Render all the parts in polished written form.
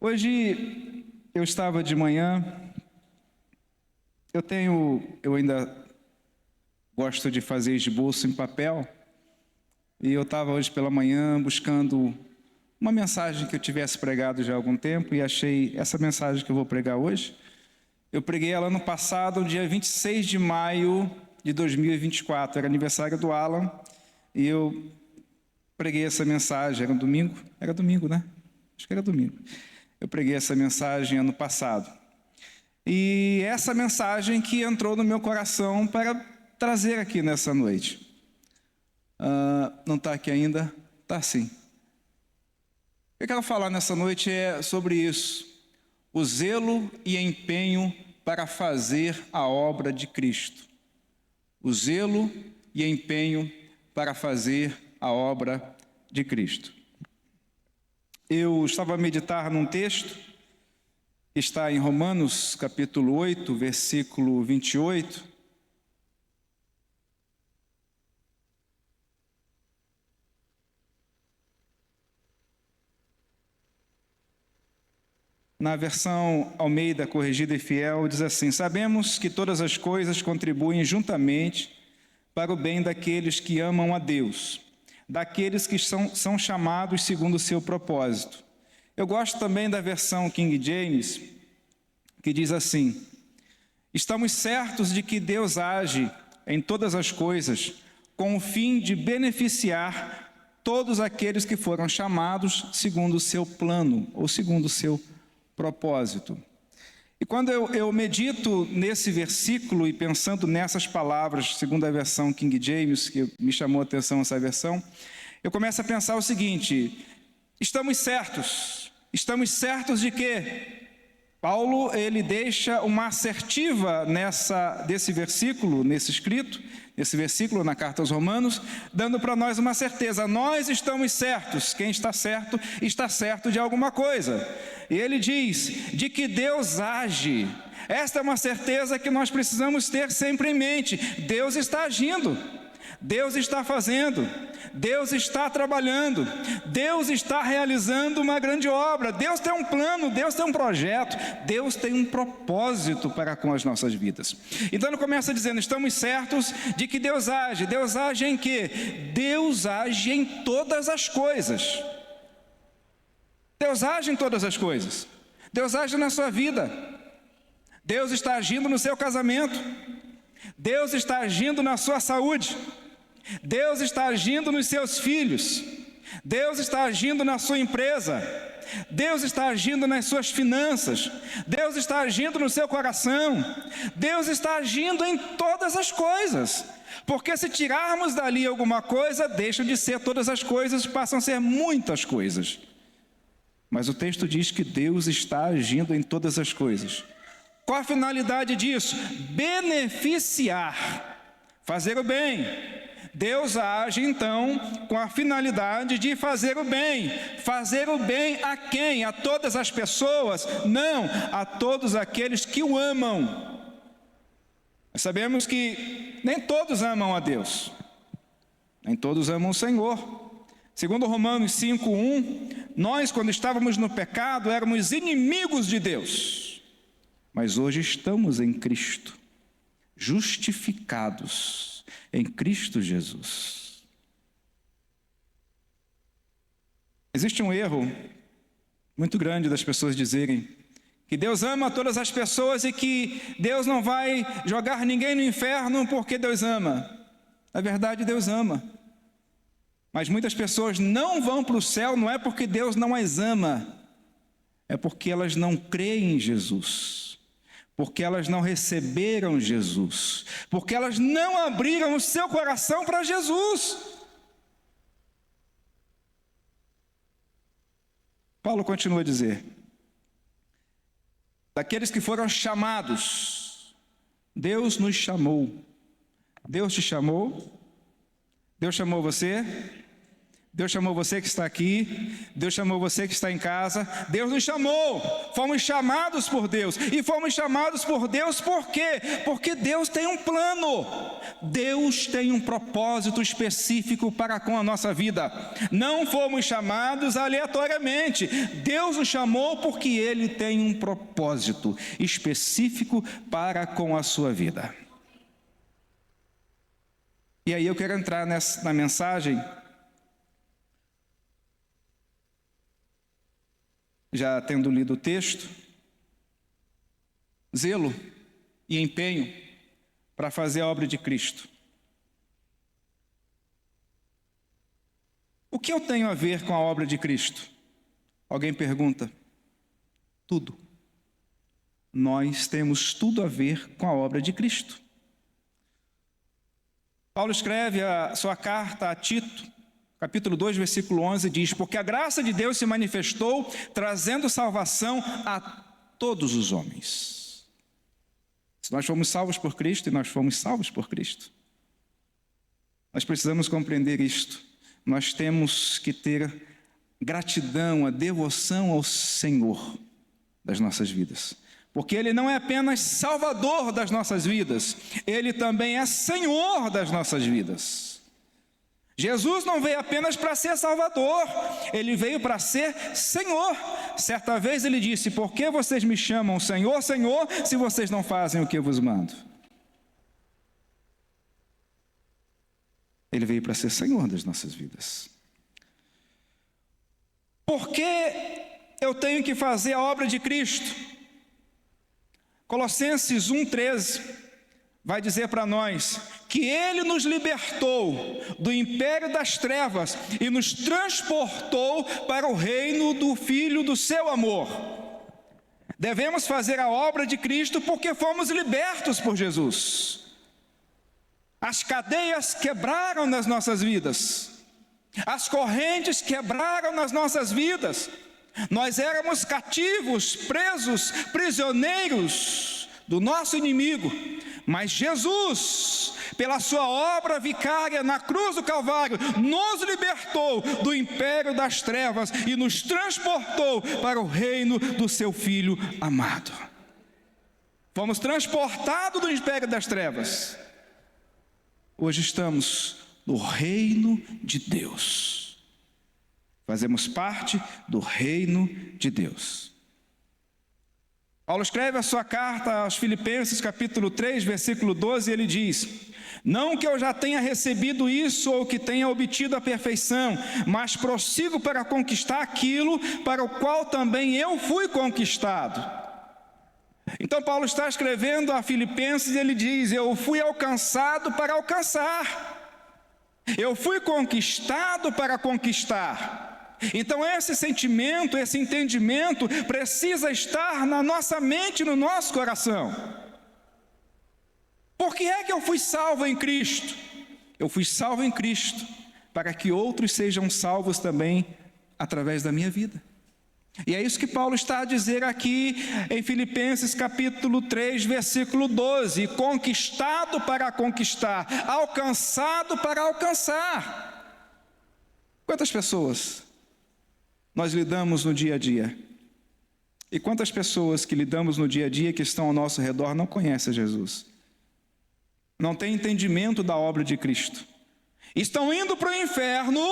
Hoje eu estava de manhã, eu ainda gosto de fazer esboço em papel, e eu estava hoje pela manhã buscando uma mensagem que eu tivesse pregado já há algum tempo, e achei essa mensagem que eu vou pregar hoje. Eu preguei ela no passado, no dia 26 de maio de 2024, era aniversário do Alan, e eu preguei essa mensagem, era domingo, né? Acho que era domingo. Eu preguei essa mensagem ano passado. E essa mensagem que entrou no meu coração para trazer aqui nessa noite. Não está aqui ainda? Está sim. O que eu quero falar nessa noite é sobre isso. O zelo e empenho para fazer a obra de Cristo. O zelo e empenho para fazer a obra de Cristo. Eu estava a meditar num texto que está em Romanos, capítulo 8, versículo 28. Na versão Almeida Corrigida e Fiel, diz assim: sabemos que todas as coisas contribuem juntamente para o bem daqueles que amam a Deus, daqueles que são chamados segundo o seu propósito. Eu gosto também da versão King James, que diz assim: estamos certos de que Deus age em todas as coisas com o fim de beneficiar todos aqueles que foram chamados segundo o seu plano, ou segundo o seu propósito. E quando eu medito nesse versículo e pensando nessas palavras, segundo a versão King James, que me chamou a atenção essa versão, eu começo a pensar o seguinte: estamos certos de que Paulo, ele deixa uma assertiva desse versículo, nesse versículo na carta aos Romanos, dando para nós uma certeza. Nós estamos certos. Quem está certo de alguma coisa. E ele diz de que Deus age. Esta é uma certeza que nós precisamos ter sempre em mente. Deus está agindo. Deus está fazendo, Deus está trabalhando, Deus está realizando uma grande obra. Deus tem um plano, Deus tem um projeto, Deus tem um propósito para com as nossas vidas. Então ele começa dizendo: estamos certos de que Deus age. Deus age em quê? Deus age em todas as coisas. Deus age em todas as coisas. Deus age na sua vida. Deus está agindo no seu casamento. Deus está agindo na sua saúde. Deus está agindo nos seus filhos. Deus está agindo na sua empresa. Deus está agindo nas suas finanças. Deus está agindo no seu coração. Deus está agindo em todas as coisas. Porque se tirarmos dali alguma coisa, deixam de ser todas as coisas, passam a ser muitas coisas. Mas o texto diz que Deus está agindo em todas as coisas. Qual a finalidade disso? Beneficiar, fazer o bem. Deus age então com a finalidade de fazer o bem. Fazer o bem a quem? A todas as pessoas? Não, a todos aqueles que o amam. Nós sabemos que nem todos amam a Deus, nem todos amam o Senhor. Segundo Romanos 5:1, nós, quando estávamos no pecado, éramos inimigos de Deus. Mas hoje estamos em Cristo, justificados em Cristo Jesus. Existe um erro muito grande das pessoas dizerem que Deus ama todas as pessoas e que Deus não vai jogar ninguém no inferno porque Deus ama. Na verdade, Deus ama. Mas muitas pessoas não vão para o céu não é porque Deus não as ama, é porque elas não creem em Jesus. Porque elas não receberam Jesus, porque elas não abriram o seu coração para Jesus. Paulo continua a dizer: daqueles que foram chamados, Deus nos chamou. Deus te chamou? Deus chamou você? Deus chamou você que está aqui, Deus chamou você que está em casa, Deus nos chamou, fomos chamados por Deus, e fomos chamados por Deus por quê? Porque Deus tem um plano, Deus tem um propósito específico para com a nossa vida, não fomos chamados aleatoriamente, Deus nos chamou porque Ele tem um propósito específico para com a sua vida. E aí eu quero entrar na mensagem, já tendo lido o texto, zelo e empenho para fazer a obra de Cristo. O que eu tenho a ver com a obra de Cristo? Alguém pergunta. Tudo. Nós temos tudo a ver com a obra de Cristo. Paulo escreve a sua carta a Tito, capítulo 2, versículo 11, diz: porque a graça de Deus se manifestou, trazendo salvação a todos os homens. Se nós fomos salvos por Cristo, e nós fomos salvos por Cristo, nós precisamos compreender isto. Nós temos que ter gratidão, a devoção ao Senhor das nossas vidas. Porque Ele não é apenas Salvador das nossas vidas, Ele também é Senhor das nossas vidas. Jesus não veio apenas para ser Salvador, Ele veio para ser Senhor. Certa vez Ele disse: por que vocês me chamam Senhor, Senhor, se vocês não fazem o que eu vos mando? Ele veio para ser Senhor das nossas vidas. Por que eu tenho que fazer a obra de Cristo? Colossenses 1,13 vai dizer para nós que Ele nos libertou do império das trevas e nos transportou para o reino do Filho do seu amor. Devemos fazer a obra de Cristo porque fomos libertos por Jesus. As cadeias quebraram nas nossas vidas, as correntes quebraram nas nossas vidas. Nós éramos cativos, presos, prisioneiros do nosso inimigo, mas Jesus, pela sua obra vicária na cruz do Calvário, nos libertou do império das trevas e nos transportou para o reino do seu Filho amado. Fomos transportados do império das trevas. Hoje estamos no reino de Deus. Fazemos parte do reino de Deus. Paulo escreve a sua carta aos Filipenses, capítulo 3, versículo 12, e ele diz: não que eu já tenha recebido isso ou que tenha obtido a perfeição, mas prossigo para conquistar aquilo para o qual também eu fui conquistado. Então Paulo está escrevendo a Filipenses e ele diz: eu fui alcançado para alcançar, eu fui conquistado para conquistar. Então esse sentimento, esse entendimento precisa estar na nossa mente, no nosso coração. Por que é que eu fui salvo em Cristo? Eu fui salvo em Cristo para que outros sejam salvos também através da minha vida. E é isso que Paulo está a dizer aqui em Filipenses capítulo 3, versículo 12: conquistado para conquistar, alcançado para alcançar. Quantas pessoas nós lidamos no dia a dia? E quantas pessoas que lidamos no dia a dia, que estão ao nosso redor, não conhecem Jesus? Não têm entendimento da obra de Cristo. Estão indo para o inferno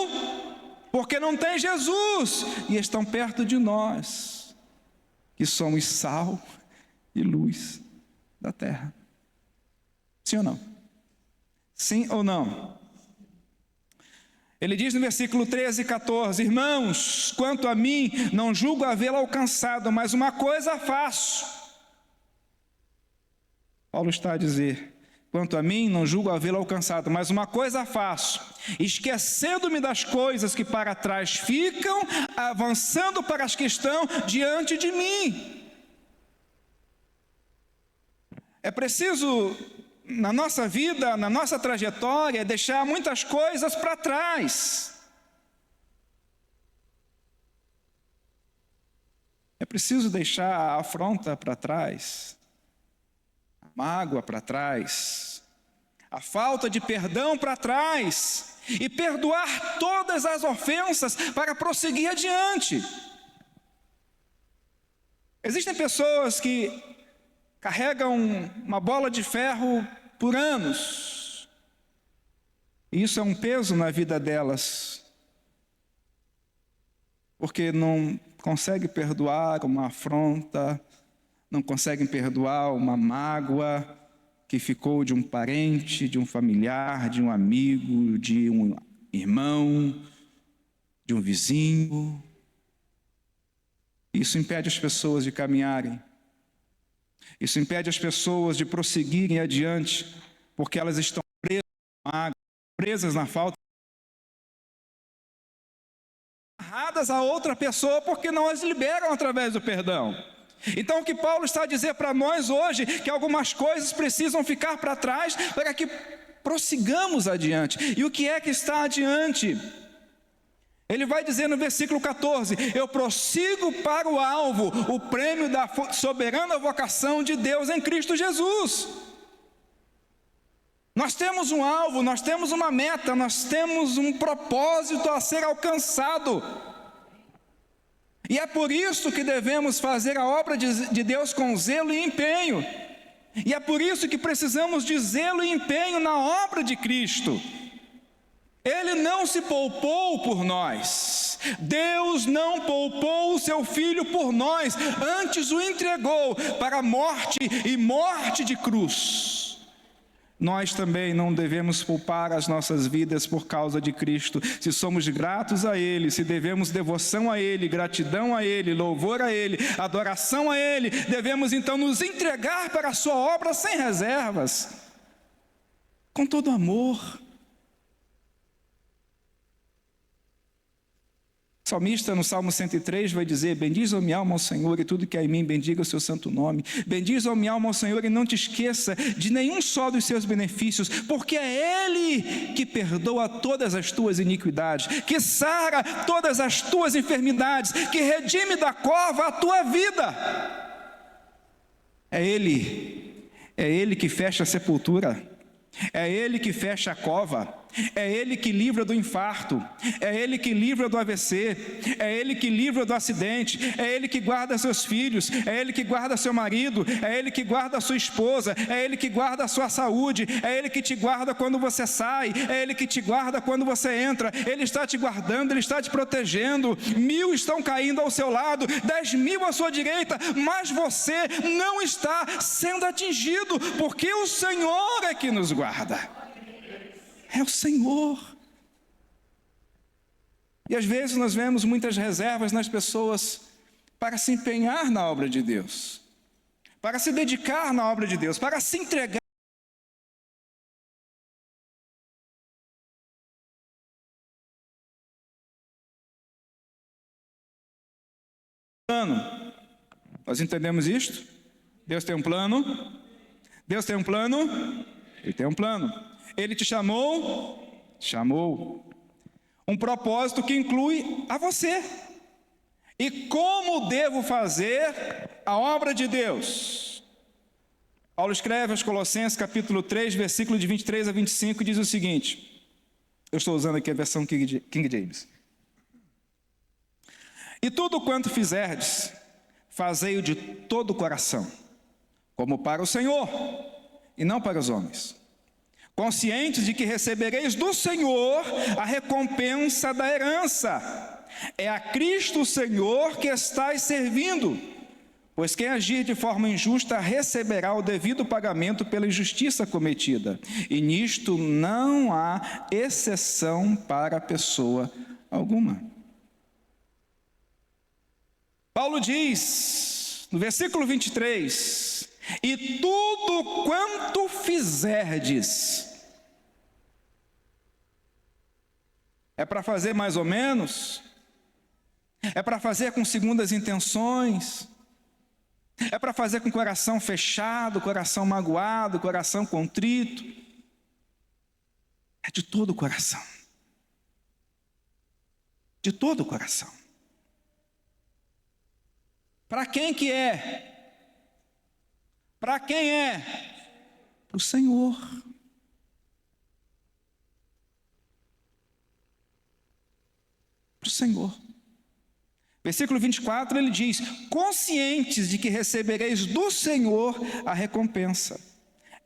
porque não tem Jesus e estão perto de nós, que somos sal e luz da terra. Sim ou não? Sim ou não? Ele diz no versículo 13 e 14: irmãos, quanto a mim, não julgo havê-lo alcançado, mas uma coisa faço. Paulo está a dizer: quanto a mim, não julgo havê-lo alcançado, mas uma coisa faço, esquecendo-me das coisas que para trás ficam, avançando para as que estão diante de mim. É preciso, na nossa vida, na nossa trajetória, deixar muitas coisas para trás. É preciso deixar a afronta para trás, a mágoa para trás, a falta de perdão para trás, e perdoar todas as ofensas para prosseguir adiante. Existem pessoas que carregam uma bola de ferro por anos, e isso é um peso na vida delas, porque não conseguem perdoar uma afronta, não conseguem perdoar uma mágoa que ficou de um parente, de um familiar, de um amigo, de um irmão, de um vizinho. Isso impede as pessoas de caminharem. Isso impede as pessoas de prosseguirem adiante, porque elas estão presas na mágoa, presas na falta, amarradas a outra pessoa, porque não as liberam através do perdão. Então o que Paulo está a dizer para nós hoje, que algumas coisas precisam ficar para trás, para que prossigamos adiante. E o que é que está adiante? Ele vai dizer no versículo 14: eu prossigo para o alvo, o prêmio da soberana vocação de Deus em Cristo Jesus. Nós temos um alvo, nós temos uma meta, nós temos um propósito a ser alcançado. E é por isso que devemos fazer a obra de Deus com zelo e empenho. E é por isso que precisamos de zelo e empenho na obra de Cristo. Ele não se poupou por nós. Deus não poupou o seu Filho por nós, antes o entregou para a morte e morte de cruz. Nós também não devemos poupar as nossas vidas por causa de Cristo. Se somos gratos a Ele, se devemos devoção a Ele, gratidão a Ele, louvor a Ele, adoração a Ele, devemos então nos entregar para a sua obra sem reservas, com todo amor. O salmista no Salmo 103 vai dizer: bendiz, ó minha alma, ao Senhor, e tudo que há em mim, bendiga o seu santo nome. Bendiz, ó minha alma, ao Senhor, e não te esqueça de nenhum só dos seus benefícios, porque é Ele que perdoa todas as tuas iniquidades, que sara todas as tuas enfermidades, que redime da cova a tua vida. É Ele que fecha a sepultura, é Ele que fecha a cova, é Ele que livra do infarto, é Ele que livra do AVC, é Ele que livra do acidente, é Ele que guarda seus filhos, é Ele que guarda seu marido, é Ele que guarda a sua esposa, é Ele que guarda a sua saúde, é Ele que te guarda quando você sai, é Ele que te guarda quando você entra. Ele está te guardando, Ele está te protegendo. 1000 estão caindo ao seu lado, 10.000 à sua direita, mas você não está sendo atingido, porque o Senhor é que nos guarda. É o Senhor. E às vezes nós vemos muitas reservas nas pessoas para se empenhar na obra de Deus, para se dedicar na obra de Deus, para se entregar. Plano. Nós entendemos isto? Deus tem um plano. Deus tem um plano. Ele tem um plano. Ele te chamou, um propósito que inclui a você. E como devo fazer a obra de Deus? Paulo escreve aos Colossenses capítulo 3, versículo de 23 a 25, e diz o seguinte, eu estou usando aqui a versão King James: e tudo quanto fizerdes, fazei-o de todo o coração, como para o Senhor, e não para os homens, conscientes de que recebereis do Senhor a recompensa da herança. É a Cristo Senhor que estais servindo, pois quem agir de forma injusta receberá o devido pagamento pela injustiça cometida, e nisto não há exceção para pessoa alguma. Paulo diz, no versículo 23, e tudo quanto fizerdes, é para fazer mais ou menos? É para fazer com segundas intenções? É para fazer com coração fechado, coração magoado, coração contrito? É de todo o coração. De todo o coração. Para quem que é? Para quem é? Para o Senhor. para o Senhor. Versículo 24, ele diz: conscientes de que recebereis do Senhor a recompensa.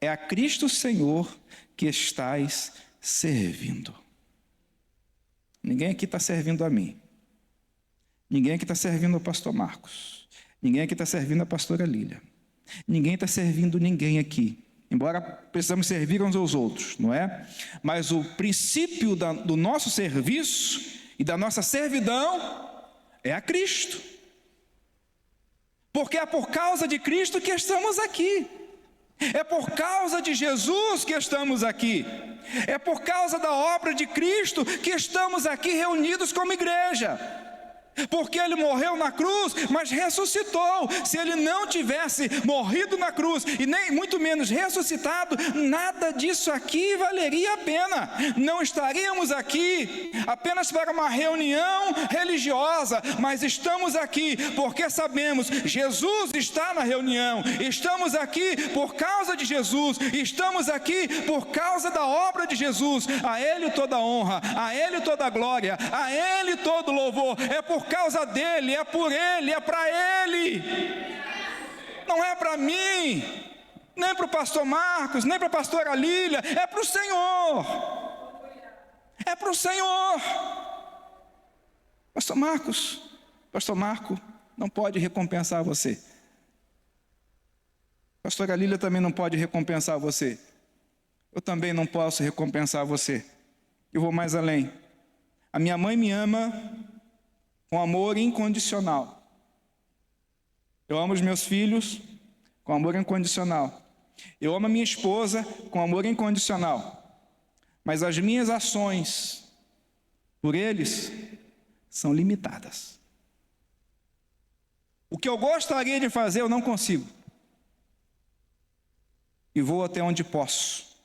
É a Cristo Senhor que estais servindo. Ninguém aqui está servindo a mim. Ninguém aqui está servindo ao pastor Marcos. Ninguém aqui está servindo a pastora Lília. Ninguém está servindo ninguém aqui. Embora precisamos servir uns aos outros, não é? Mas o princípio do nosso serviço e da nossa servidão é a Cristo. Porque é por causa de Cristo que estamos aqui. É por causa de Jesus que estamos aqui. É por causa da obra de Cristo que estamos aqui reunidos como igreja. Porque Ele morreu na cruz, mas ressuscitou. Se Ele não tivesse morrido na cruz e nem muito menos ressuscitado, nada disso aqui valeria a pena. Não estaríamos aqui apenas para uma reunião religiosa, mas estamos aqui porque sabemos Jesus está na reunião. Estamos aqui por causa de Jesus. Estamos aqui por causa da obra de Jesus. A Ele toda a honra, a Ele toda a glória, a Ele todo o louvor. É por causa dele, é por ele, é para ele. Não é para mim, nem para o pastor Marcos, nem para a pastora Lília, é para o Senhor. É para o Senhor. Pastor Marcos, pastor Marco não pode recompensar você. Pastora Lília também não pode recompensar você. Eu também não posso recompensar você. Eu vou mais além. A minha mãe me ama com amor incondicional. Eu amo os meus filhos com amor incondicional. Eu amo a minha esposa com amor incondicional. Mas as minhas ações por eles são limitadas. O que eu gostaria de fazer eu não consigo. E vou até onde posso.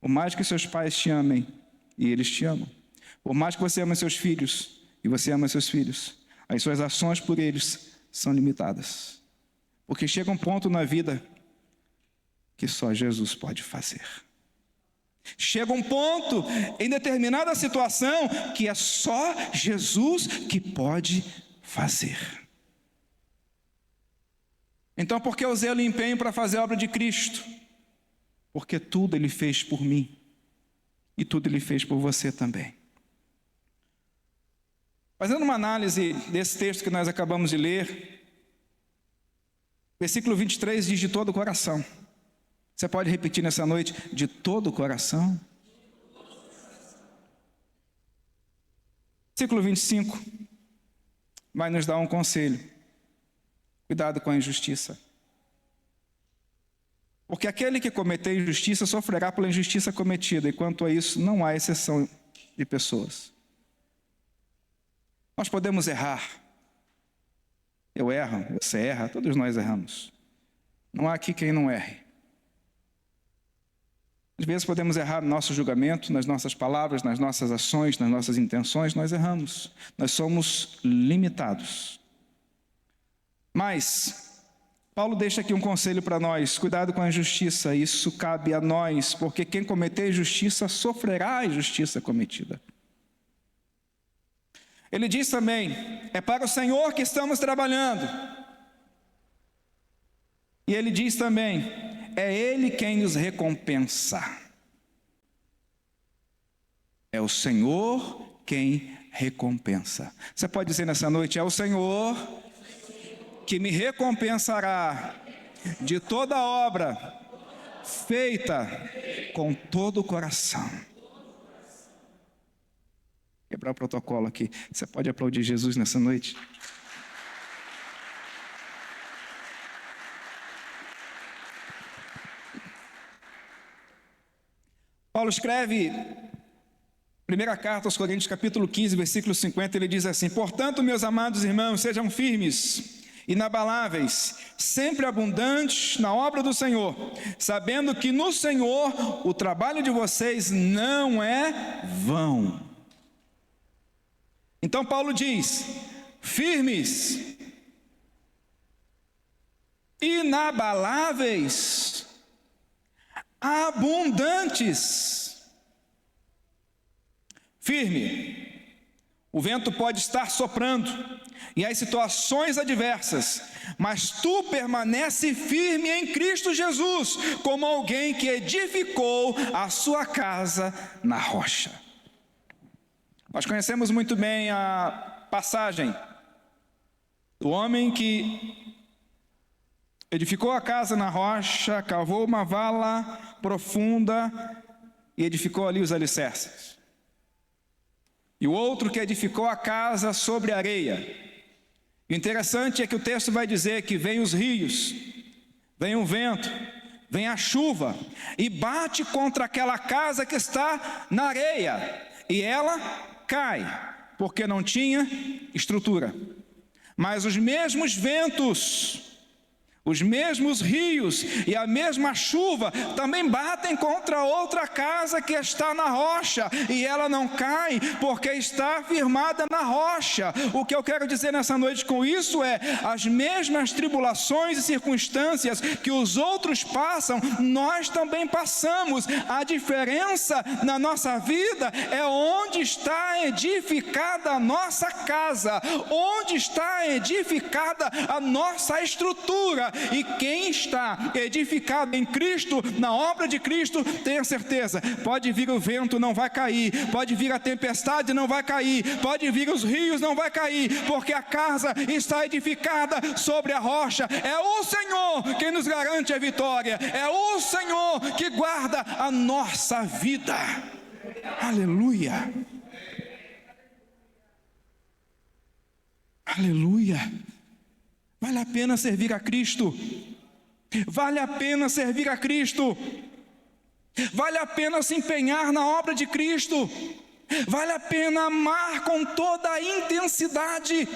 Por mais que seus pais te amem, e eles te amam. Por mais que você ame seus filhos, e você ama seus filhos, as suas ações por eles são limitadas. Porque chega um ponto na vida que só Jesus pode fazer. Chega um ponto em determinada situação que é só Jesus que pode fazer. Então, por que eu zelo e empenho para fazer a obra de Cristo? Porque tudo Ele fez por mim e tudo Ele fez por você também. Fazendo uma análise desse texto que nós acabamos de ler, versículo 23 diz: de todo o coração. Você pode repetir nessa noite: de todo o coração? Versículo 25 vai nos dar um conselho: cuidado com a injustiça. Porque aquele que cometer injustiça sofrerá pela injustiça cometida, e quanto a isso não há exceção de pessoas. Nós podemos errar. Eu erro, você erra, todos nós erramos. Não há aqui quem não erre. Às vezes podemos errar no nosso julgamento, nas nossas palavras, nas nossas ações, nas nossas intenções, nós erramos. Nós somos limitados. Mas Paulo deixa aqui um conselho para nós: cuidado com a injustiça. Isso cabe a nós, porque quem cometer injustiça sofrerá a injustiça cometida. Ele diz também: é para o Senhor que estamos trabalhando. E ele diz também: é Ele quem nos recompensa. É o Senhor quem recompensa. Você pode dizer nessa noite: é o Senhor que me recompensará de toda obra feita com todo o coração. Quebrar o protocolo aqui. Você pode aplaudir Jesus nessa noite? Paulo escreve, primeira carta aos Coríntios, capítulo 15, versículo 50, ele diz assim: portanto, meus amados irmãos, sejam firmes, inabaláveis, sempre abundantes na obra do Senhor, sabendo que no Senhor o trabalho de vocês não é vão. Então Paulo diz: firmes, inabaláveis, abundantes. Firme. O vento pode estar soprando e as situações adversas, mas tu permanece firme em Cristo Jesus, como alguém que edificou a sua casa na rocha. Nós conhecemos muito bem a passagem do homem que edificou a casa na rocha, cavou uma vala profunda e edificou ali os alicerces. E o outro que edificou a casa sobre areia. O interessante é que o texto vai dizer que vem os rios, vem o vento, vem a chuva e bate contra aquela casa que está na areia e ela cai, porque não tinha estrutura. Mas os mesmos ventos, os mesmos rios e a mesma chuva também batem contra outra casa que está na rocha e ela não cai porque está firmada na rocha. O que eu quero dizer nessa noite com isso é: as mesmas tribulações e circunstâncias que os outros passam, nós também passamos. A diferença na nossa vida é onde está edificada a nossa casa, onde está edificada a nossa estrutura. E quem está edificado em Cristo, na obra de Cristo, tenha certeza, pode vir o vento, não vai cair, pode vir a tempestade, não vai cair, pode vir os rios, não vai cair, porque a casa está edificada sobre a rocha. É o Senhor quem nos garante a vitória, é o Senhor que guarda a nossa vida. Aleluia, aleluia. Vale a pena servir a Cristo, vale a pena servir a Cristo, vale a pena se empenhar na obra de Cristo, vale a pena amar com toda a intensidade.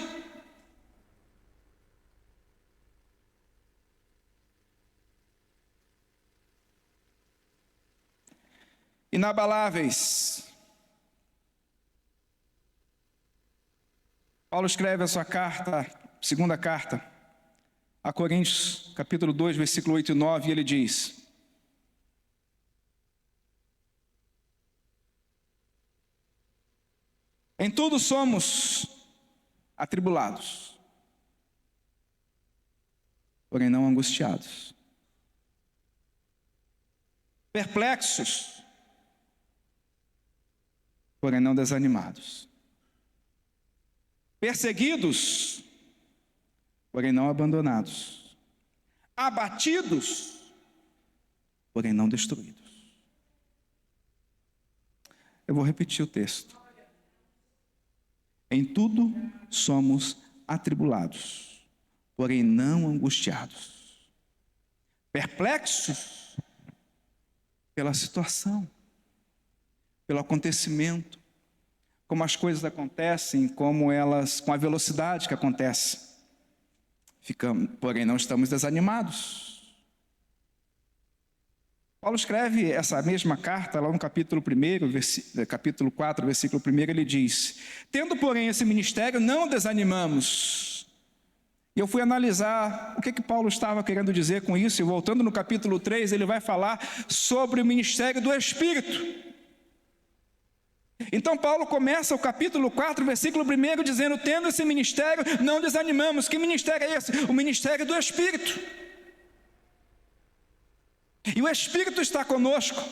Inabaláveis. Paulo escreve a sua carta, segunda carta, a Coríntios, capítulo 2, versículo 8 e 9, e ele diz: em tudo somos atribulados, porém não angustiados, perplexos, porém não desanimados, perseguidos, porém não abandonados, abatidos, porém não destruídos. Eu vou repetir o texto. Em tudo somos atribulados, porém não angustiados, perplexos pela situação, pelo acontecimento, como as coisas acontecem, com a velocidade que acontece. Porém não estamos desanimados. Paulo escreve essa mesma carta lá no capítulo 1, capítulo 4, versículo 1, ele diz: tendo, porém, esse ministério, não desanimamos. E eu fui analisar o que Paulo estava querendo dizer com isso, e voltando no capítulo 3, ele vai falar sobre o ministério do Espírito. Então Paulo começa o capítulo 4, versículo 1, dizendo: tendo esse ministério, não desanimamos. Que ministério é esse? O ministério do Espírito. E o Espírito está conosco,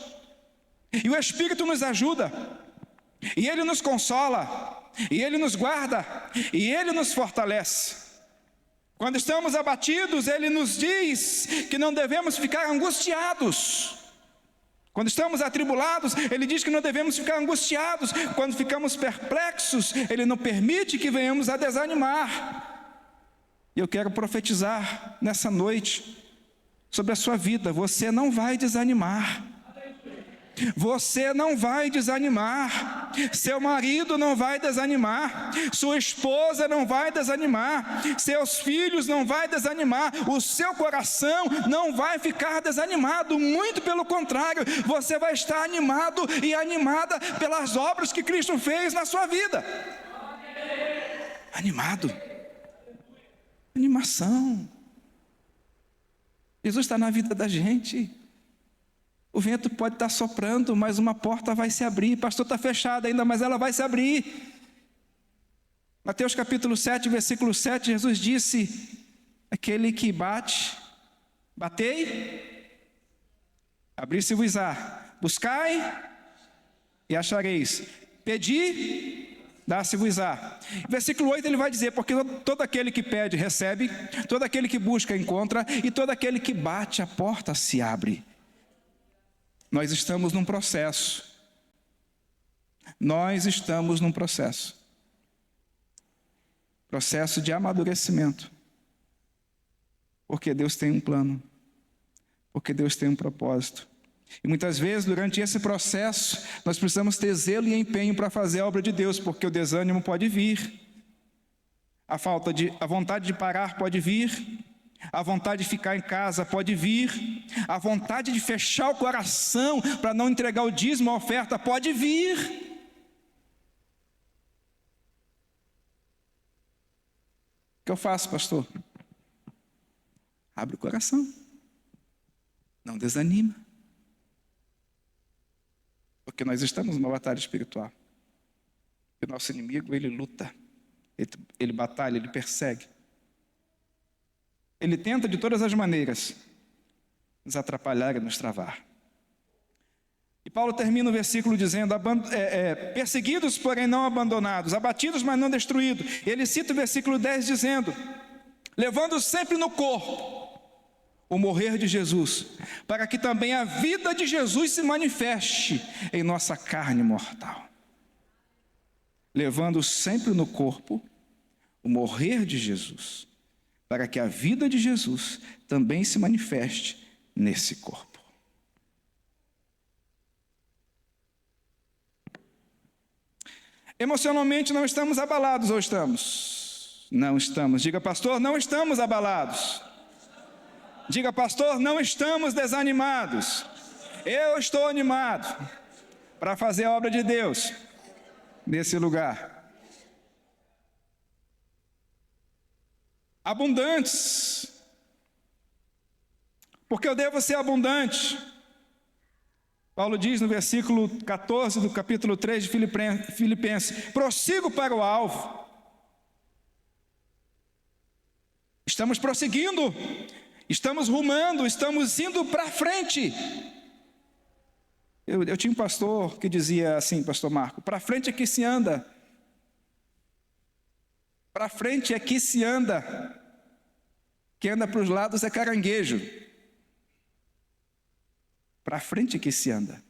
e o Espírito nos ajuda, e Ele nos consola, e Ele nos guarda, e Ele nos fortalece. Quando estamos abatidos, Ele nos diz que não devemos ficar angustiados. Quando estamos atribulados, Ele diz que não devemos ficar angustiados. Quando ficamos perplexos, Ele não permite que venhamos a desanimar. E eu quero profetizar nessa noite sobre a sua vida: você não vai desanimar. Você não vai desanimar, seu marido não vai desanimar, sua esposa não vai desanimar, seus filhos não vai desanimar, o seu coração não vai ficar desanimado, muito pelo contrário, você vai estar animado e animada pelas obras que Cristo fez na sua vida. Animado, animação. Jesus está na vida da gente. O vento pode estar soprando, mas uma porta vai se abrir. Pastor, está fechada ainda, mas ela vai se abrir. Mateus capítulo 7, versículo 7, Jesus disse: aquele que bate, batei, abrir-se-vos-á, buscai e achareis, pedi, dá-se-vos-á. Versículo 8 ele vai dizer: porque todo aquele que pede, recebe, todo aquele que busca, encontra, e todo aquele que bate, a porta se abre. Nós estamos num processo. Nós estamos num processo. Processo de amadurecimento. Porque Deus tem um plano. Porque Deus tem um propósito. E muitas vezes, durante esse processo, nós precisamos ter zelo e empenho para fazer a obra de Deus, porque o desânimo pode vir. A vontade de parar pode vir. A vontade de ficar em casa pode vir. A vontade de fechar o coração para não entregar o dízimo, a oferta pode vir. O que eu faço, pastor? Abre o coração. Não desanima. Porque nós estamos numa batalha espiritual. E o nosso inimigo, ele luta. Ele batalha, ele persegue. Ele tenta de todas as maneiras nos atrapalhar e nos travar. E Paulo termina o versículo dizendo: perseguidos, porém não abandonados, abatidos, mas não destruídos. Ele cita o versículo 10 dizendo: levando sempre no corpo o morrer de Jesus, para que também a vida de Jesus se manifeste em nossa carne mortal. Levando sempre no corpo o morrer de Jesus, para que a vida de Jesus também se manifeste nesse corpo. Emocionalmente não estamos abalados, ou estamos? Não estamos. Diga, pastor, não estamos abalados. Diga, pastor, não estamos desanimados. Eu estou animado para fazer a obra de Deus nesse lugar. Abundantes, porque eu devo ser abundante. Paulo diz no versículo 14 do capítulo 3 de Filipenses: prossigo para o alvo. Estamos prosseguindo, estamos rumando, estamos indo para frente. Eu tinha um pastor que dizia assim, pastor Marco: para frente é que se anda. Para frente é que se anda. Quem anda para os lados é caranguejo. Para frente é que se anda.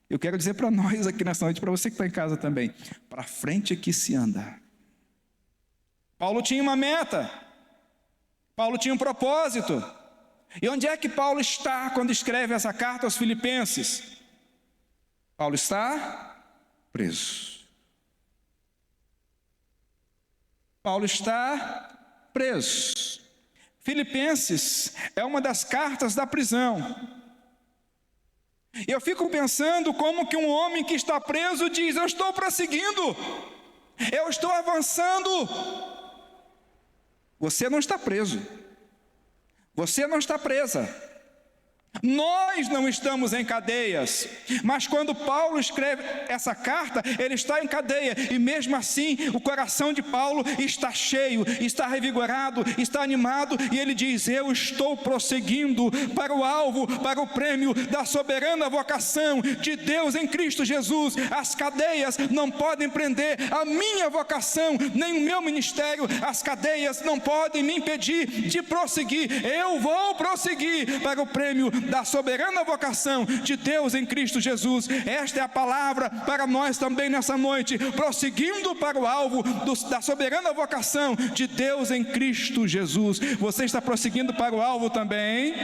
Eu quero dizer para nós aqui nessa noite, para você que está em casa também: para frente é que se anda. Paulo tinha uma meta. Paulo tinha um propósito. E onde é que Paulo está quando escreve essa carta aos Filipenses? Paulo está preso. Paulo está preso. Filipenses é uma das cartas da prisão. E eu fico pensando como que um homem que está preso diz: eu estou prosseguindo, eu estou avançando. Você não está preso. Você não está presa. Nós não estamos em cadeias, mas quando Paulo escreve essa carta, ele está em cadeia, e mesmo assim o coração de Paulo está cheio, está revigorado, está animado, e ele diz: eu estou prosseguindo para o alvo, para o prêmio da soberana vocação de Deus em Cristo Jesus. As cadeias não podem prender a minha vocação, nem o meu ministério. As cadeias não podem me impedir de prosseguir. Eu vou prosseguir para o prêmio da soberana vocação de Deus em Cristo Jesus. Esta é a palavra para nós também nessa noite, prosseguindo para o alvo da soberana vocação de Deus em Cristo Jesus. Você está prosseguindo para o alvo também?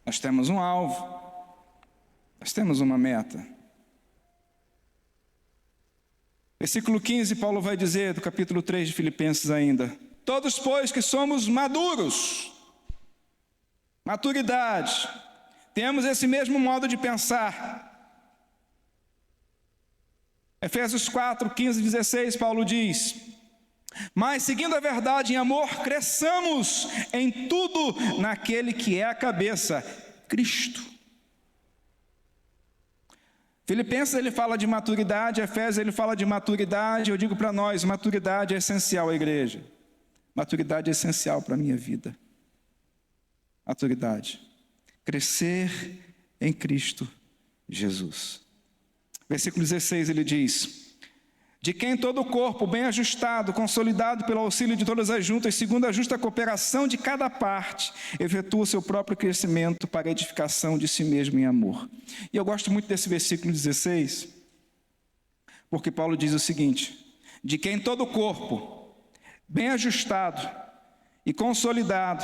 Nós temos um alvo, nós temos uma meta. Versículo 15, Paulo vai dizer, do capítulo 3 de Filipenses ainda: todos, pois, que somos maduros, maturidade, temos esse mesmo modo de pensar. Efésios 4, 15 e 16, Paulo diz: mas seguindo a verdade em amor, cresçamos em tudo naquele que é a cabeça, Cristo. Filipenses ele fala de maturidade, Efésios ele fala de maturidade. Eu digo para nós, maturidade é essencial à igreja. Maturidade é essencial para a minha vida. Maturidade. Crescer em Cristo Jesus. Versículo 16 ele diz: de quem todo o corpo, bem ajustado, consolidado pelo auxílio de todas as juntas, segundo a justa cooperação de cada parte, efetua o seu próprio crescimento para a edificação de si mesmo em amor. E eu gosto muito desse versículo 16, porque Paulo diz o seguinte: de quem todo o corpo, bem ajustado e consolidado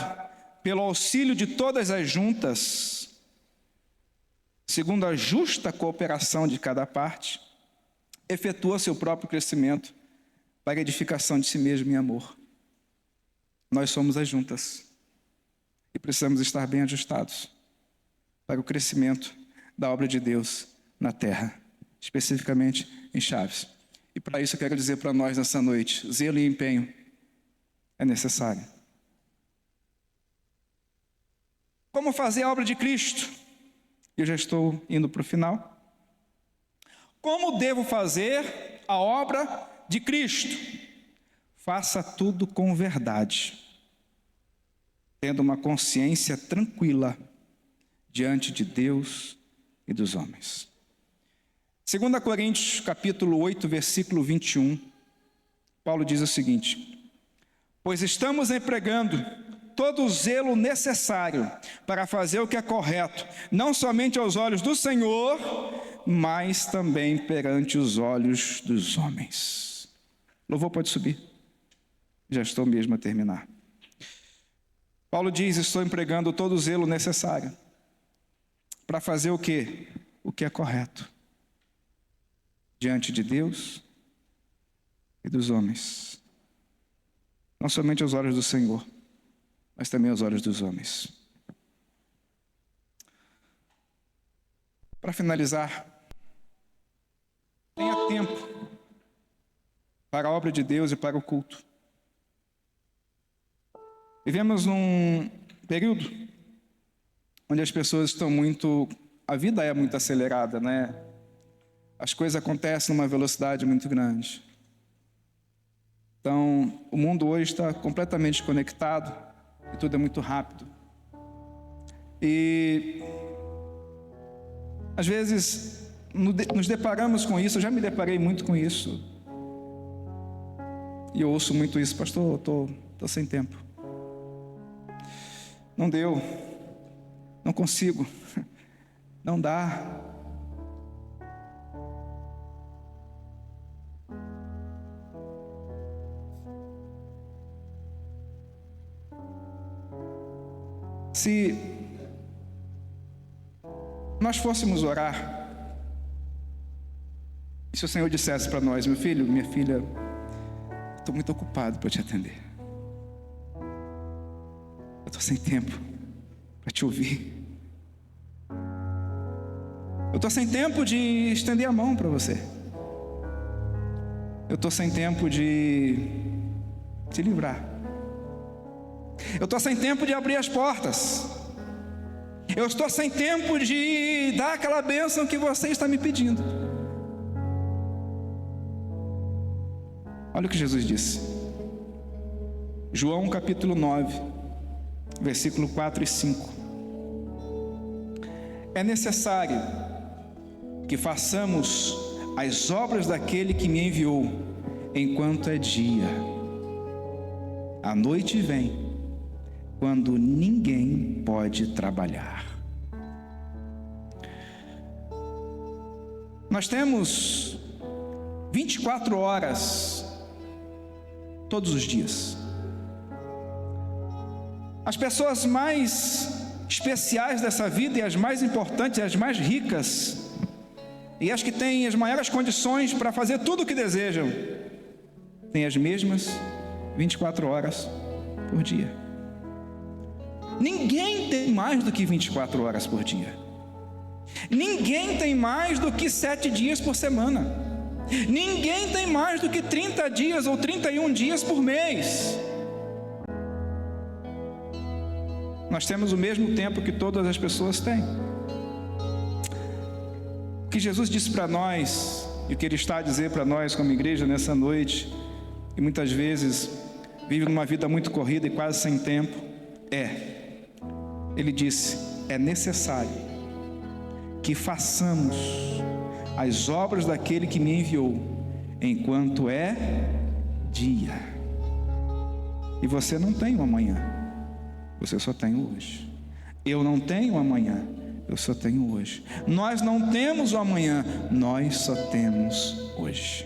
pelo auxílio de todas as juntas, segundo a justa cooperação de cada parte, efetua seu próprio crescimento para a edificação de si mesmo em amor. Nós somos as juntas e precisamos estar bem ajustados para o crescimento da obra de Deus na terra, especificamente em Chaves. E para isso eu quero dizer para nós nessa noite: zelo e empenho é necessário. Como fazer a obra de Cristo? Eu já estou indo para o final. Como devo fazer a obra de Cristo? Faça tudo com verdade, tendo uma consciência tranquila diante de Deus e dos homens. 2 Coríntios, capítulo 8, versículo 21, Paulo diz o seguinte: pois estamos empregando todo o zelo necessário para fazer o que é correto, não somente aos olhos do Senhor, mas também perante os olhos dos homens. Louvor pode subir. Já estou mesmo a terminar. Paulo diz: estou empregando todo o zelo necessário para fazer o quê? O que é correto diante de Deus e dos homens. Não somente aos olhos do Senhor, mas também aos olhos dos homens. Para finalizar, tenha tempo para a obra de Deus e para o culto. Vivemos num período onde as pessoas estão a vida é muito acelerada, né? As coisas acontecem numa velocidade muito grande. Então, o mundo hoje está completamente conectado e tudo é muito rápido. E às vezes nos deparamos com isso. Eu já me deparei muito com isso. E eu ouço muito isso: pastor, estou sem tempo. Não deu. Não consigo. Não dá. Se nós fôssemos orar, e se o Senhor dissesse para nós: meu filho, minha filha, estou muito ocupado para te atender, eu estou sem tempo para te ouvir, eu estou sem tempo de estender a mão para você, eu estou sem tempo de te livrar, eu estou sem tempo de abrir as portas, eu estou sem tempo de dar aquela bênção que você está me pedindo. Olha o que Jesus disse. João capítulo 9, versículo 4 e 5. É necessário que façamos as obras daquele que me enviou, enquanto é dia. A noite vem, quando ninguém pode trabalhar. Nós temos 24 horas todos os dias. As pessoas mais especiais dessa vida, e as mais importantes, as mais ricas, e as que têm as maiores condições para fazer tudo o que desejam, têm as mesmas 24 horas por dia. Ninguém tem mais do que 24 horas por dia. Ninguém tem mais do que 7 dias por semana. Ninguém tem mais do que 30 dias ou 31 dias por mês. Nós temos o mesmo tempo que todas as pessoas têm. O que Jesus disse para nós, e o que Ele está a dizer para nós como igreja nessa noite, e muitas vezes vive numa vida muito corrida e quase sem tempo, Ele disse: é necessário que façamos as obras daquele que me enviou, enquanto é dia. E você não tem um amanhã, você só tem hoje. Eu não tenho amanhã, eu só tenho hoje. Nós não temos o amanhã, nós só temos hoje.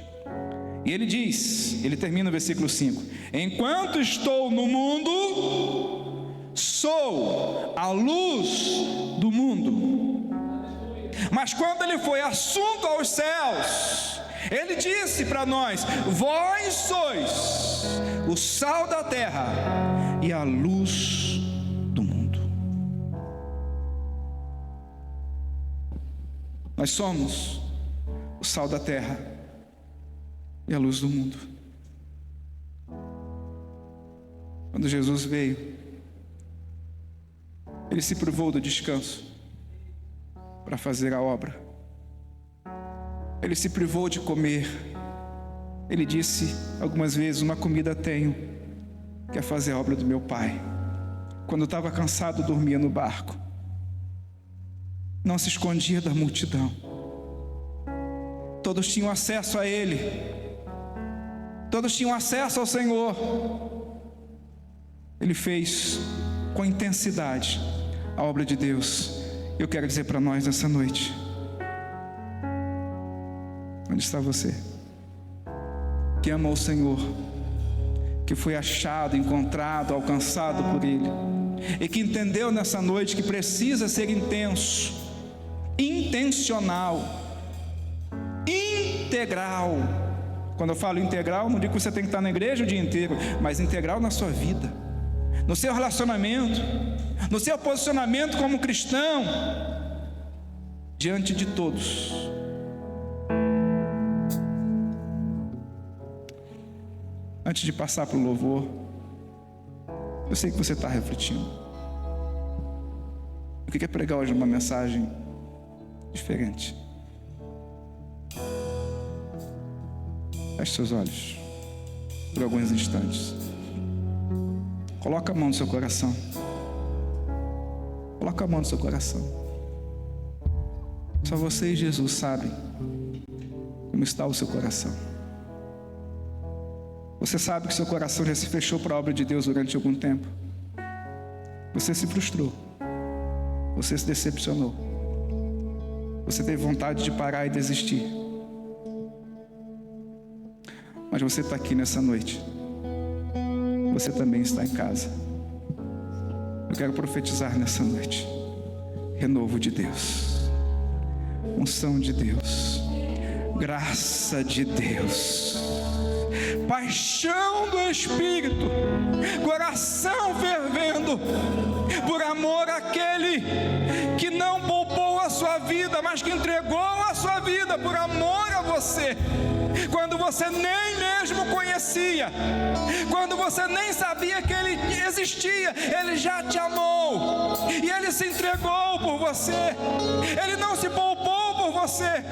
E Ele diz, Ele termina o versículo 5: enquanto estou no mundo, sou a luz do mundo. Mas quando Ele foi assunto aos céus, Ele disse para nós: vós sois o sal da terra e a luz do mundo. Nós somos o sal da terra e a luz do mundo. Quando Jesus veio, Ele se privou do descanso para fazer a obra. Ele se privou de comer. Ele disse algumas vezes: uma comida tenho, que é fazer a obra do meu Pai. Quando estava cansado, dormia no barco. Não se escondia da multidão. Todos tinham acesso a Ele. Todos tinham acesso ao Senhor. Ele fez com intensidade a obra de Deus. Eu quero dizer para nós nessa noite: onde está você, que ama o Senhor, que foi achado, encontrado, alcançado por Ele, e que entendeu nessa noite que precisa ser intenso, intencional, integral. Quando eu falo integral, não digo que você tem que estar na igreja o dia inteiro, mas integral na sua vida, no seu relacionamento, no seu posicionamento como cristão, diante de todos. Antes de passar para o louvor, eu sei que você está refletindo. Eu queria pregar hoje uma mensagem diferente. Feche seus olhos por alguns instantes. Coloca a mão no seu coração. Coloca a mão no seu coração. Só você e Jesus sabem como está o seu coração. Você sabe que seu coração já se fechou para a obra de Deus durante algum tempo. Você se frustrou. Você se decepcionou. Você teve vontade de parar e desistir. Mas você está aqui nessa noite. Você também está em casa. Eu quero profetizar nessa noite: renovo de Deus, unção de Deus, graça de Deus, paixão do Espírito, coração fervendo por amor àquele que não poupou a sua vida, mas que entregou a sua vida por amor a você. Quando você nem mesmo conhecia, quando você nem sabia que Ele existia, Ele já te amou, e Ele se entregou por você, Ele não se poupou por você,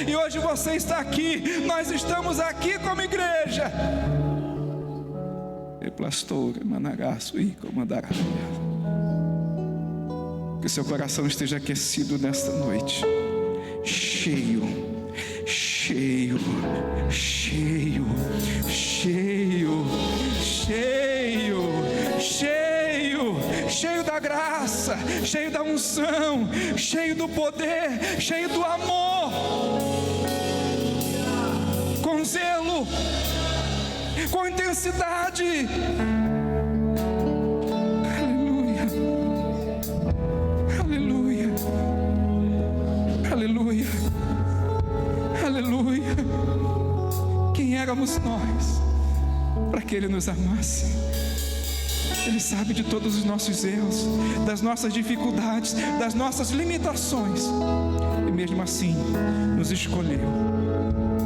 e hoje você está aqui, nós estamos aqui como igreja. Que seu coração esteja aquecido nesta noite, cheio, cheio, cheio, cheio, cheio, cheio, cheio da graça, cheio da unção, cheio do poder, cheio do amor, com zelo, com intensidade. Aleluia, aleluia, aleluia, aleluia. Quem éramos nós para que Ele nos amasse? Ele sabe de todos os nossos erros, das nossas dificuldades, das nossas limitações, e mesmo assim nos escolheu.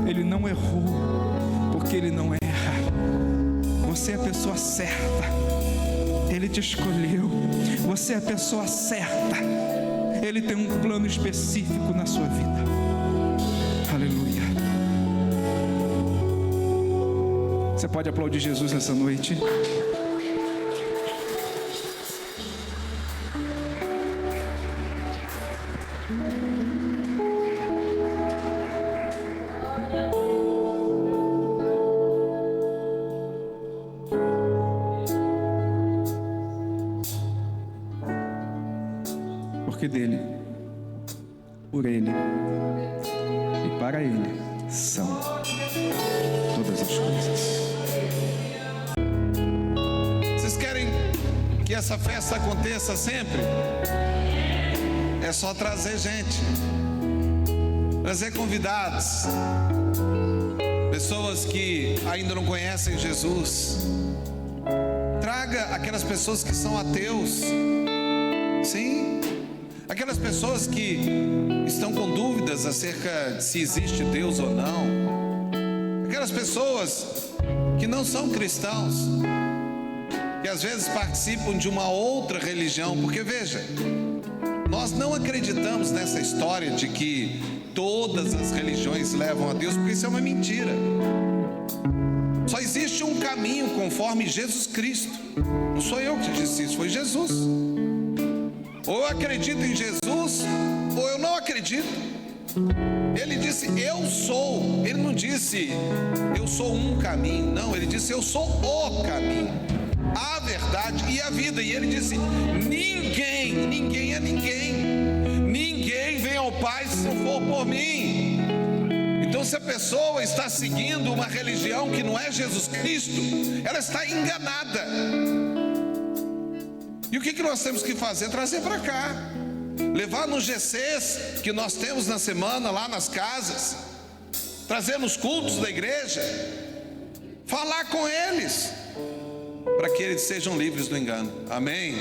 Ele não errou, porque Ele não erra. Você é a pessoa certa. Ele te escolheu. Você é a pessoa certa. Ele tem um plano específico na sua vida. Aleluia. Você pode aplaudir Jesus nessa noite? Porque dele, por ele e para ele são todas as coisas. Vocês querem que essa festa aconteça sempre? É só trazer gente, trazer convidados, pessoas que ainda não conhecem Jesus. Traga aquelas pessoas que são ateus, sim, aquelas pessoas que estão com dúvidas acerca de se existe Deus ou não, aquelas pessoas que não são cristãos, que às vezes participam de uma outra religião, porque veja, nós não acreditamos nessa história de que todas as religiões levam a Deus, porque isso é uma mentira. Só existe um caminho conforme Jesus Cristo. Não sou eu que disse isso, foi Jesus. Ou eu acredito em Jesus, ou eu não acredito. Ele disse, eu sou. Ele não disse, eu sou um caminho. Não, ele disse, eu sou o caminho, a verdade e a vida. E ele disse, ninguém é ninguém. Ninguém vem ao Pai se não for por mim. Então, se a pessoa está seguindo uma religião que não é Jesus Cristo, ela está enganada. E o que nós temos que fazer? Trazer para cá, levar nos GCs que nós temos na semana, lá nas casas, trazer nos cultos da igreja, falar com eles, para que eles sejam livres do engano. Amém?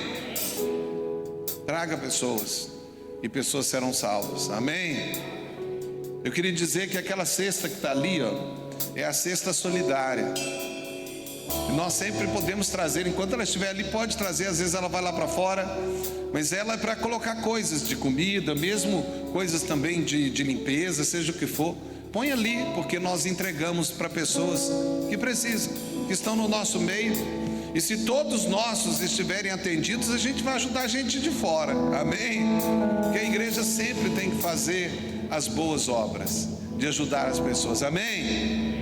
Traga pessoas, e pessoas serão salvas. Amém? Eu queria dizer que aquela cesta que está ali, ó, é a cesta solidária. E nós sempre podemos trazer, enquanto ela estiver ali, pode trazer, às vezes ela vai lá para fora, mas ela é para colocar coisas de comida, mesmo coisas também de limpeza, seja o que for. Põe ali, porque nós entregamos para pessoas que precisam, que estão no nosso meio. E se todos nossos estiverem atendidos, a gente vai ajudar a gente de fora. Amém? Porque a igreja sempre tem que fazer as boas obras, de ajudar as pessoas. Amém?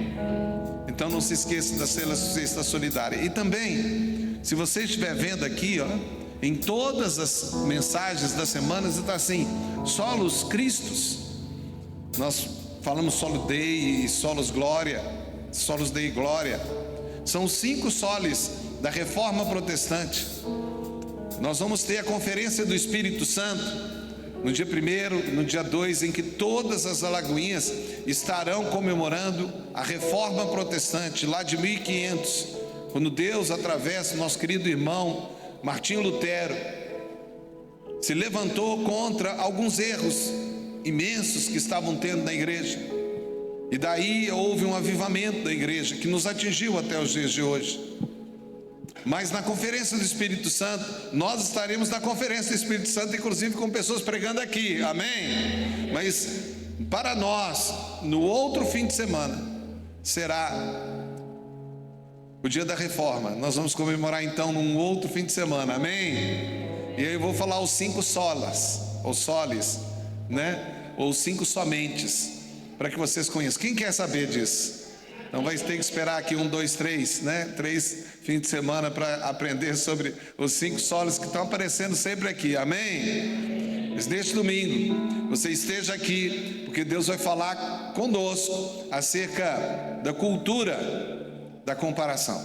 Então não se esqueça da cesta solidária. E também, se você estiver vendo aqui, ó, em todas as mensagens das semanas está assim, solos Cristos. Nós falamos solo Dei, solos Glória, solos Dei Glória. São 5 soles da Reforma Protestante. Nós vamos ter a conferência do Espírito Santo no dia 1º e no dia 2, em que todas as Alagoinhas estarão comemorando a Reforma Protestante, lá de 1500, quando Deus, através do nosso querido irmão Martinho Lutero, se levantou contra alguns erros imensos que estavam tendo na igreja. E daí houve um avivamento da igreja que nos atingiu até os dias de hoje. Mas na conferência do Espírito Santo, nós estaremos na conferência do Espírito Santo, inclusive com pessoas pregando aqui, amém? Mas para nós, no outro fim de semana, será o dia da reforma. Nós vamos comemorar então num outro fim de semana, amém? E aí eu vou falar os 5 solas, ou soles, né? Ou 5 somentes, para que vocês conheçam. Quem quer saber disso? Então vai ter que esperar aqui 1, 2, 3, né? 3 fins de semana para aprender sobre os 5 solos que estão aparecendo sempre aqui, amém? Mas neste domingo, você esteja aqui, porque Deus vai falar conosco acerca da cultura da comparação.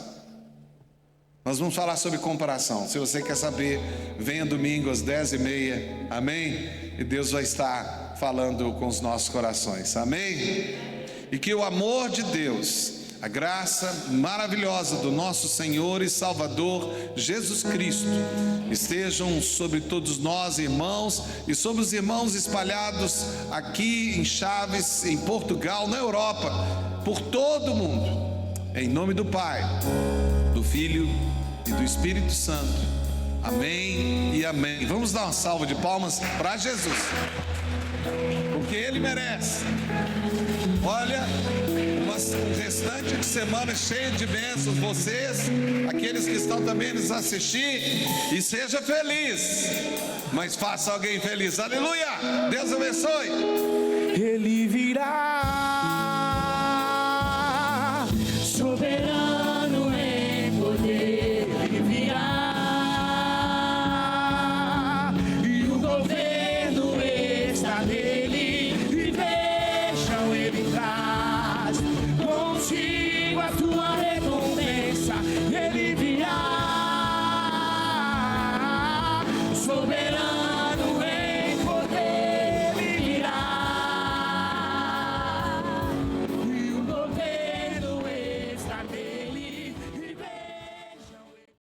Nós vamos falar sobre comparação. Se você quer saber, venha domingo às 10h30, amém? E Deus vai estar falando com os nossos corações, amém? E que o amor de Deus, a graça maravilhosa do nosso Senhor e Salvador Jesus Cristo estejam sobre todos nós, irmãos, e sobre os irmãos espalhados aqui em Chaves, em Portugal, na Europa, por todo o mundo, em nome do Pai, do Filho e do Espírito Santo. Amém e amém. Vamos dar uma salva de palmas para Jesus. porque Ele merece. Olha, um restante de semana cheio de bênçãos, vocês, aqueles que estão também nos assistir, e seja feliz, mas faça alguém feliz. Aleluia, Deus abençoe. Ele